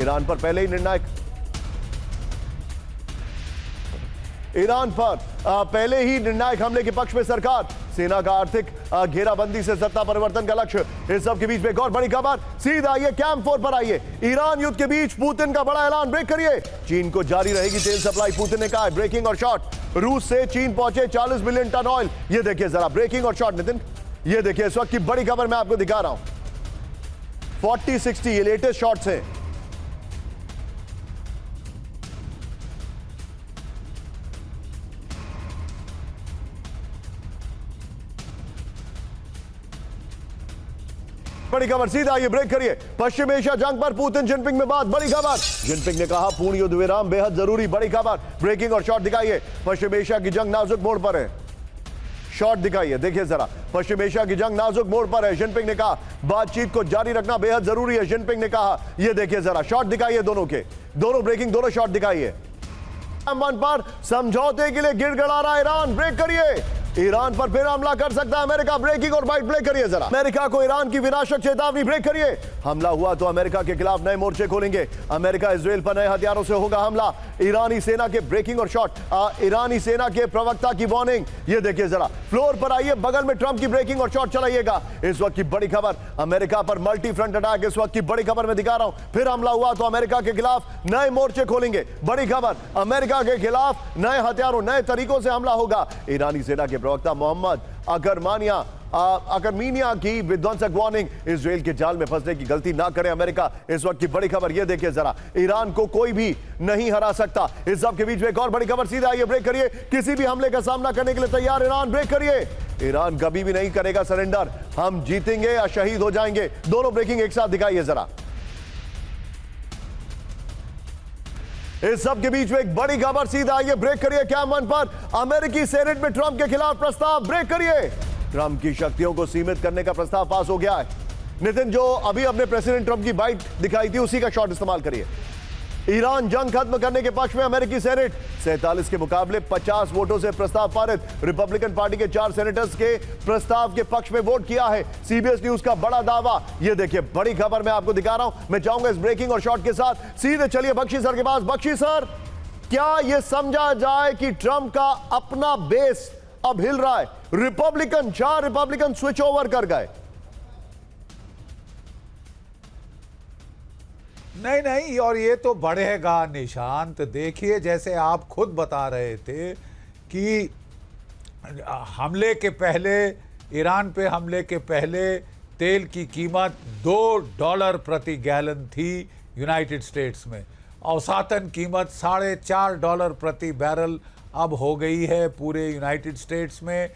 Iran पर पहले ही निर्णायक हमले के पक्ष में सरकार, सेना का आर्थिक घेराबंदी से सत्ता परिवर्तन का लक्ष्य। इस सब के बीच में एक और बड़ी खबर, सीधा आइए कैंप 4 पर आइए। ईरान युद्ध के बीच पुतिन का बड़ा ऐलान, ब्रेक करिए। चीन को जारी रहेगी तेल सप्लाई, पुतिन ने कहा। ब्रेकिंग और शॉर्ट, रूस से चीन पहुंचे 40 मिलियन टन ऑयल। ये देखिए जरा ब्रेकिंग और शॉर्ट नितिन, ये देखिए इस वक्त की बड़ी खबर मैं आपको दिखा रहा हूं। 40-60 ये लेटेस्ट शॉर्ट्स हैं। बड़ी खबर, सीधा ये ब्रेक करिए। पश्चिम एशिया जंग पर पुतिन जिनपिंग में बात, बड़ी खबर। जिनपिंग ने कहा पूर्ण युद्ध विराम बेहद जरूरी, बड़ी खबर। ब्रेकिंग और शॉर्ट दिखाइए। पश्चिम एशिया की जंग नाजुक मोड़ पर है। शॉर्ट दिखाइए, देखिए जरा। पश्चिम एशिया की जंग नाजुक मोड़ पर है। जिनपिंग ने कहा बातचीत को जारी रखना बेहद जरूरी है। जिनपिंग ने कहा, यह देखिए जरा शॉर्ट दिखाइए दोनों के, दोनों ब्रेकिंग, दोनों शॉर्ट दिखाइए। मन पर समझौते के लिए गिड़गिड़ा रहा ईरान, ब्रेक करिए। ईरान पर फिर हमला कर सकता है अमेरिका, ब्रेकिंग और बाइट, ब्रेक करिए जरा। अमेरिका को ईरान की विनाशक चेतावनी, ब्रेक करिए। हमला हुआ तो अमेरिका के खिलाफ नए मोर्चे खोलेंगे। अमेरिका इजराइल पर नए हथियारों से होगा हमला। ईरानी सेना के ब्रेकिंग और शॉट, ईरानी सेना के प्रवक्ता की वार्निंग, ये देखिए जरा। फ्लोर पर आइए, बगल में ट्रंप की ब्रेकिंग और शॉट चलाइएगा। इस वक्त की बड़ी खबर, अमेरिका पर मल्टी फ्रंट अटैक, इस वक्त की बड़ी खबर मैं दिखा रहा हूं। फिर हमला हुआ तो अमेरिका के खिलाफ नए मोर्चे खोलेंगे, बड़ी खबर। अमेरिका के खिलाफ नए हथियारों, नए तरीकों से हमला होगा। ईरानी सेना के प्रवक्ता मोहम्मद अकरमीनिया की विध्वंसक वार्निंग, इजराइल के जाल में फंसने की गलती ना करे अमेरिका। इस वक्त की बड़ी खबर ये देखिए जरा, ईरान को कोई भी नहीं हरा सकता। इस सब के बीच में एक और बड़ी खबर, सीधा आइए ब्रेक करिए। किसी भी हमले का सामना करने के लिए तैयार ईरान, ब्रेक करिए। ईरान कभी भी नहीं करेगा सरेंडर, हम जीतेंगे या शहीद हो जाएंगे। दोनों ब्रेकिंग एक साथ दिखाइए जरा। इस सब के बीच में एक बड़ी खबर, सीधा आइए ब्रेक करिए। क्या मन पर अमेरिकी सेनेट में ट्रंप के खिलाफ प्रस्ताव, ब्रेक करिए। ट्रंप की शक्तियों को सीमित करने का प्रस्ताव पास हो गया है। नितिन, जो अभी अपने प्रेसिडेंट ट्रंप की बाइट दिखाई थी उसी का शॉट इस्तेमाल करिए। ईरान जंग खत्म करने के पक्ष में अमेरिकी सेनेट, 47 के मुकाबले 50 वोटों से प्रस्ताव पारित। रिपब्लिकन पार्टी के 4 सेनेटर्स के प्रस्ताव के पक्ष में वोट किया है। सीबीएस न्यूज का बड़ा दावा, ये देखिए बड़ी खबर मैं आपको दिखा रहा हूं। मैं चाहूंगा इस ब्रेकिंग और शॉट के साथ सीधे चलिए बख्शी सर के पास। बख्शी सर, क्या यह समझा जाए कि ट्रंप का अपना बेस अब हिल रहा है? रिपब्लिकन, 4 रिपब्लिकन स्विच ओवर कर गए। नहीं, और ये तो बढ़ेगा निशांत। देखिए, जैसे आप खुद बता रहे थे कि हमले के पहले, ईरान पे हमले के पहले तेल की कीमत $2 प्रति गैलन थी यूनाइटेड स्टेट्स में। औसतन कीमत $4.5 प्रति बैरल अब हो गई है पूरे यूनाइटेड स्टेट्स में।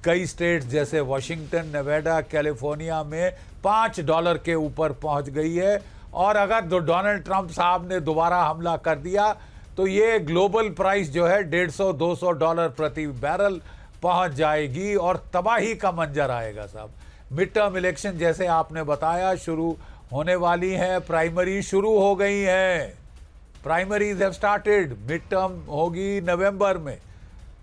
कई स्टेट्स जैसे वाशिंगटन, नेवाडा, कैलिफोर्निया में $5 के ऊपर पहुंच गई है। और अगर डोनाल्ड ट्रंप साहब ने दोबारा हमला कर दिया तो ये ग्लोबल प्राइस जो है $150-200 प्रति बैरल पहुंच जाएगी और तबाही का मंजर आएगा साहब। मिड टर्म इलेक्शन जैसे आपने बताया शुरू होने वाली हैं, प्राइमरी शुरू हो गई हैं, primaries have started, mid term होगी नवंबर में।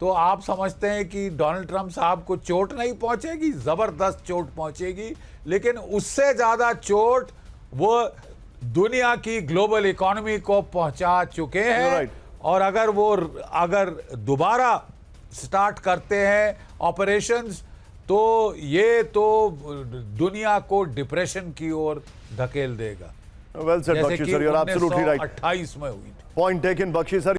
तो आप समझते हैं कि डोनाल्ड ट्रंप साहब को चोट नहीं पहुंचेगी? जबरदस्त चोट पहुंचेगी, लेकिन उससे ज्यादा चोट वो दुनिया की ग्लोबल इकोनॉमी को पहुंचा चुके हैं। और अगर दोबारा स्टार्ट करते हैं ऑपरेशंस तो ये तो दुनिया को डिप्रेशन की ओर धकेल देगा। Well said Bakshi sir, you are absolutely right. 1928 में हुई। Point taken Bakshi sir.